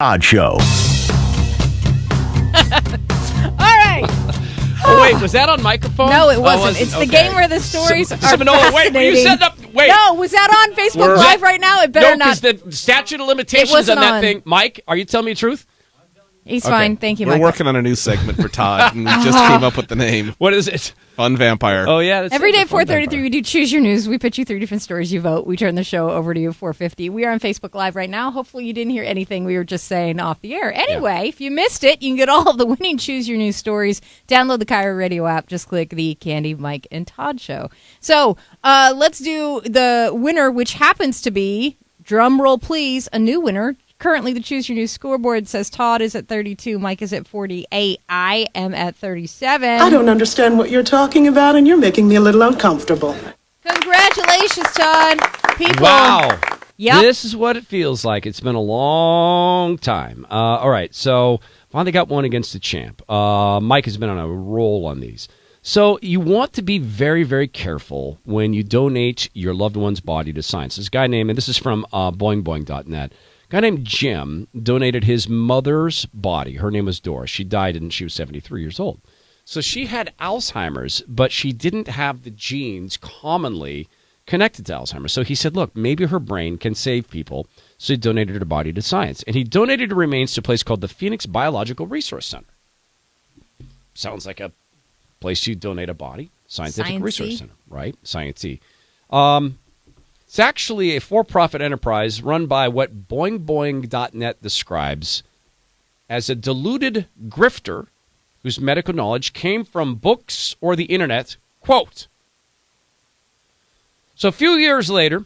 Odd Show. All right. Oh, wait, was that on microphone? No, it wasn't. Oh, it's the game where the stories are Manola, wait, were you setting up? Wait. No, was that on Facebook Live right now? It better not. No, because the statute of limitations wasn't on that on. thing. Mike, are you telling me the truth? He's fine. Thank you, We're Michael. working on a new segment for Todd, and we just came up with the name. What is it? Fun Vampire. Oh, yeah. Every day at 4:33, we do Choose Your News. We pitch you 3 different stories. You vote. We turn the show over to you at 4:50. We are on Facebook Live right now. Hopefully you didn't hear anything we were just saying off the air. Anyway, if you missed it, you can get all of the winning Choose Your News stories. Download the KIRO radio app. Just click the Candy, Mike, and Todd show. So let's do the winner, which happens to be, drum roll please, a new winner. Currently, the Choose Your News scoreboard says Todd is at 32, Mike is at 48, I am at 37. I don't understand what you're talking about, and you're making me a little uncomfortable. Congratulations, Todd. People. Wow. Yep. This is what it feels like. It's been a long time. All right, so finally got one against the champ. Mike has been on a roll on these. So you want to be very, very careful when you donate your loved one's body to science. This guy named, and this is from boingboing.net. A guy named Jim donated his mother's body. Her name was Doris. She died and she was 73 years old. So she had Alzheimer's, but she didn't have the genes commonly connected to Alzheimer's. So he said, look, maybe her brain can save people. So he donated her body to science. And he donated her remains to a place called the Phoenix Biological Resource Center. Sounds like a place you donate a body. Scientific Resource Center, right? Science-y. It's actually a for-profit enterprise run by what boingboing.net describes as a deluded grifter whose medical knowledge came from books or the internet. Quote. So a few years later,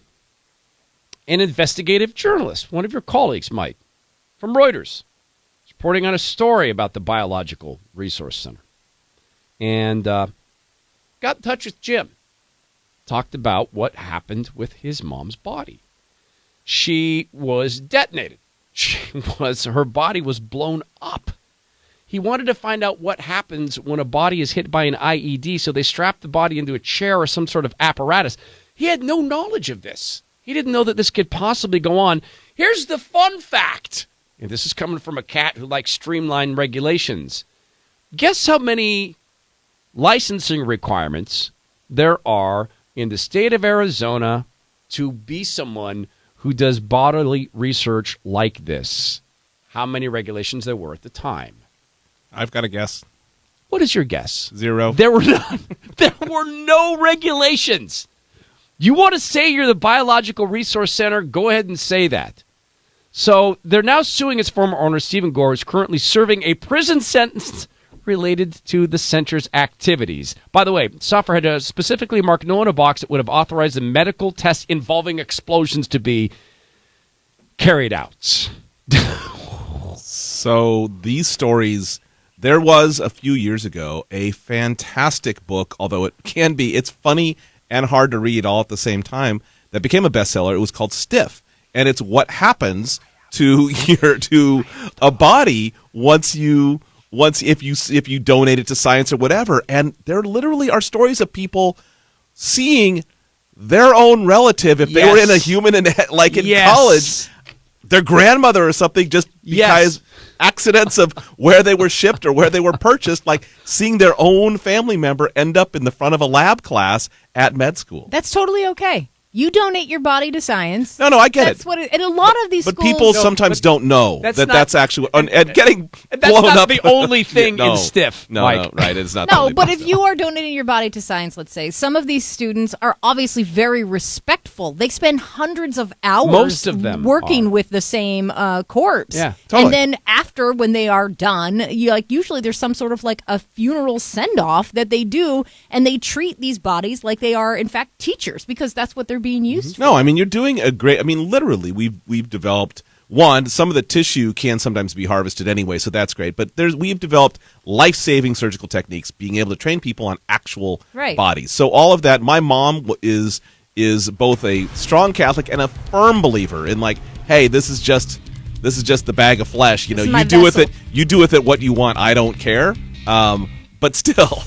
an investigative journalist, one of your colleagues, Mike, from Reuters, is reporting on a story about the Biological Resource Center. And got in touch with Jim. Talked about what happened with his mom's body. She was detonated. Her body was blown up. He wanted to find out what happens when a body is hit by an IED, so they strapped the body into a chair or some sort of apparatus. He had no knowledge of this. He didn't know that this could possibly go on. Here's the fun fact, and this is coming from a cat who likes streamlined regulations. Guess how many licensing requirements there are in the state of Arizona to be someone who does bodily research like this? How many regulations there were at the time? I've got a guess. What is your guess? 0. There were none. There were no regulations. You want to say you're the Biological Resource Center? Go ahead and say that. So they're now suing its former owner, Stephen Gore, who's currently serving a prison sentence related to the center's activities. By the way, software had to specifically mark no on a box that would have authorized the medical tests involving explosions to be carried out. So these stories, there was a few years ago a fantastic book, although it's funny and hard to read all at the same time, that became a bestseller. It was called Stiff, and it's what happens to a body if you donate it to science or whatever. And there literally are stories of people seeing their own relative, if they were in a human in college, their grandmother or something, just because accidents of where they were shipped or where they were purchased, like seeing their own family member end up in the front of a lab class at med school. That's totally okay. You donate your body to science. No, I get That's what and a lot of these but schools... people sometimes don't know that's actually... And getting That's blown not up... the only thing in Stiff, Mike. Right, it's not the No, only but thing. if you are donating your body to science, let's say, some of these students are obviously very respectful. They spend hundreds of hours Most of them working with the same corpse. Yeah, totally. And then after, when they are done, usually there's some sort of like a funeral send-off that they do, and they treat these bodies like they are, in fact, teachers, because that's what they're being used for. No, I mean, you're doing a great... I mean, literally, we've developed... One, some of the tissue can sometimes be harvested anyway, so that's great. But we've developed life-saving surgical techniques, being able to train people on actual bodies. So all of that, my mom is both a strong Catholic and a firm believer in, like, hey, this is just the bag of flesh. You know, you do with it what you want. I don't care. But still,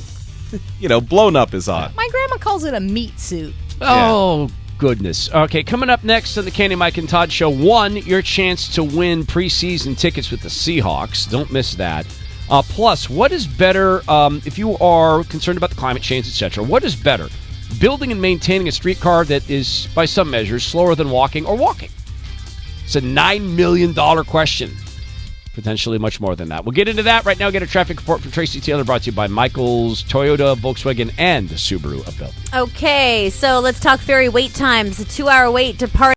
blown up is odd. My grandma calls it a meat suit. Oh, goodness. Okay, coming up next on the Candy, Mike, and Todd Show, one, your chance to win preseason tickets with the Seahawks. Don't miss that. Plus, what is better if you are concerned about the climate change, etc.? What is better, building and maintaining a streetcar that is, by some measures, slower than walking, or walking? It's a $9 million question. Potentially much more than that. We'll get into that right now. Get a traffic report from Tracy Taylor, brought to you by Michael's Toyota, Volkswagen, and the Subaru of Bellevue. Okay, so let's talk ferry wait times. A 2-hour wait to party.